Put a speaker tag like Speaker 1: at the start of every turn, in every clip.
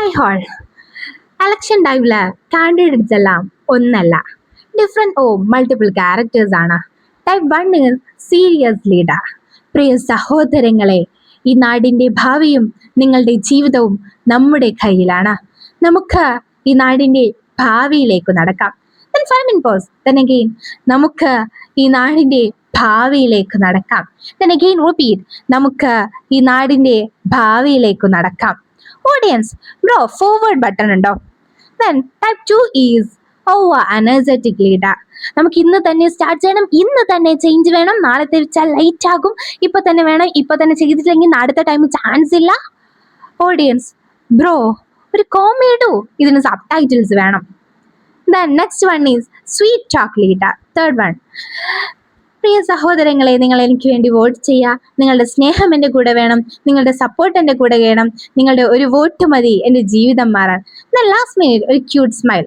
Speaker 1: Hi all. Election ടൈമില് candidates എല്ലാം ഒന്നല്ല, ഡിഫറെന്റ് മൾട്ടിപ്പിൾ ക്യാരക്ടേഴ്സ് ആണ്. Type 1 is serious leader. പ്രിയ സഹോദരങ്ങളെ, ഈ നാടിന്റെ ഭാവിയും നിങ്ങളുടെ ജീവിതവും നമ്മുടെ കയ്യിലാണ്. നമുക്ക് ഈ നാടിന്റെ ഭാവിയിലേക്ക് നടക്കാം. Then 5-minute pause. Then again, നമുക്ക് ഈ നാടിന്റെ ഭാവിയിലേക്ക് നടക്കാം. Then again repeat. നമുക്ക് ഈ നാടിന്റെ ഭാവിയിലേക്ക് നടക്കാം. Audience, bro, forward button ഉണ്ടോ? Then type 2 is energetic leader. നമുക്ക് ഇന്ന് തന്നെ സ്റ്റാർട്ട് ചെയ്യണം, ഇന്ന് തന്നെ ചേഞ്ച് വേണം, നാളത്തെ വെച്ചാൽ ലൈറ്റ് ആകും, ഇപ്പൊ തന്നെ വേണം, ഇപ്പൊ തന്നെ ചെയ്തിട്ടില്ലെങ്കിൽ അടുത്ത ടൈം ചാൻസ് ഇല്ല. ഓഡിയൻസ്, ബ്രോ ഒരു കോമി ഇടൂ, ഇതിന് സബ് ടൈറ്റിൽസ് വേണം. Then next one is sweet talk leader. Third one. പ്രിയ സഹോദരങ്ങളെ, നിങ്ങൾ എനിക്ക് വേണ്ടി വോട്ട് ചെയ്യുക. നിങ്ങളുടെ സ്നേഹം എൻ്റെ കൂടെ വേണം, നിങ്ങളുടെ സപ്പോർട്ട് എൻ്റെ കൂടെ വേണം. നിങ്ങളുടെ ഒരു വോട്ട് മതി എൻ്റെ ജീവിതം മാറാൻ. എന്നാൽ ലാസ്റ്റ് മിനിറ്റ് ഒരു ക്യൂട്ട് സ്മൈൽ.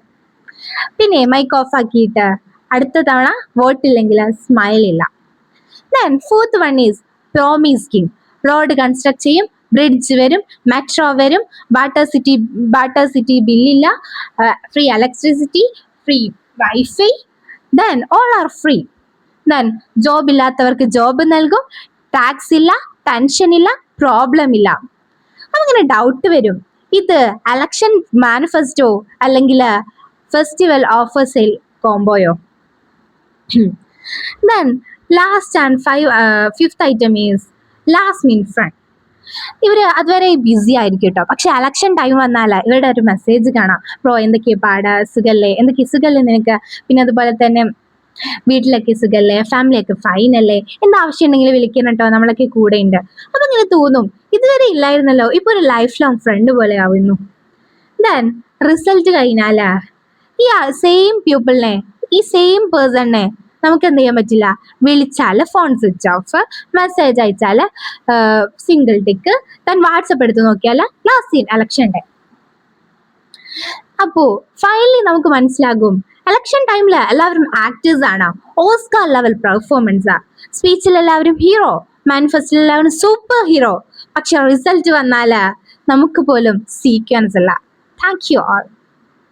Speaker 1: പിന്നെ മൈക്ക് ഓഫ് ആക്കിയിട്ട് അടുത്ത തവണ വോട്ടില്ലെങ്കിൽ സ്മൈൽ ഇല്ല. Then fourth one is promise king. Road construct ചെയ്യും, ബ്രിഡ്ജ് വരും, മെട്രോ വരും, വാട്ടർ സിറ്റി ബില്ലില്ല, free electricity, free wifi, then all are free. Then job ഇല്ലാത്തവർക്ക് ജോബ് നൽകും, ടാക്സ് ഇല്ല, ടെൻഷൻ ഇല്ല, പ്രോബ്ലം ഇല്ല. അങ്ങനെ ഡൗട്ട് വരും, ഇത് എലക്ഷൻ മാനിഫെസ്റ്റോ അല്ലെങ്കിൽ ഫെസ്റ്റിവൽ ഓഫർ സെയിൽ കോംബോയോ? Then last and fifth item is last minute friend. ഇവര് അതുവരെ ബിസി ആയിരിക്കും കേട്ടോ, പക്ഷെ എലക്ഷൻ ടൈം വന്നാൽ ഇവരുടെ ഒരു മെസ്സേജ് കാണാം. ബ്രോ എന്തൊക്കെയാ പാടാ, സുഖല്ലേ, എന്തൊക്കെയാ സുഖല്ലേ നിനക്ക്, പിന്നെ അതുപോലെ തന്നെ വീട്ടിലൊക്കെ സുഖല്ലേ, ഫാമിലിയൊക്കെ ഫൈൻ അല്ലേ, എന്താവശ്യം ഉണ്ടെങ്കിൽ വിളിക്കണം കേട്ടോ, നമ്മളൊക്കെ കൂടെ ഉണ്ട്. അപ്പൊ ഇങ്ങനെ തോന്നും, ഇതുവരെ ഇല്ലായിരുന്നല്ലോ, ഇപ്പൊ ഒരു ലൈഫ് ലോങ് ഫ്രണ്ട് പോലെ ആവുന്നു. ദെൻ റിസൾട്ട് കഴിഞ്ഞാല് ഈ സെയിം പീപ്പിളിനെ, ഈ സെയിം പേഴ്സണിനെ നമുക്ക് എന്ത് ചെയ്യാൻ പറ്റില്ല, വിളിച്ചാൽ ഫോൺ സ്വിച്ച് ഓഫ്, മെസ്സേജ് അയച്ചാൽ സിംഗിൾ ടിക്ക്, ദെൻ വാട്സപ്പ് എടുത്ത് നോക്കിയാൽ ലാസ്റ്റ് സീൻ ഇലക്ഷൻ ഡേ. അപ്പോ ഫൈനലി നമുക്ക് മനസ്സിലാകും, ഇലക്ഷൻ ടൈമിൽ എല്ലാവരും ആക്ടേഴ്സ് ആണ്, ഓസ്കാർ ലെവൽ പെർഫോമൻസാ. സ്പീച്ചിൽ എല്ലാവരും ഹീറോ, മാനിഫെസ്റ്റോയിൽ എല്ലാവരും സൂപ്പർ ഹീറോ. പക്ഷെ റിസൾട്ട് വന്നാൽ നമുക്ക് പോലും സീക്വൻസ് ഇല്ല. Thank you all.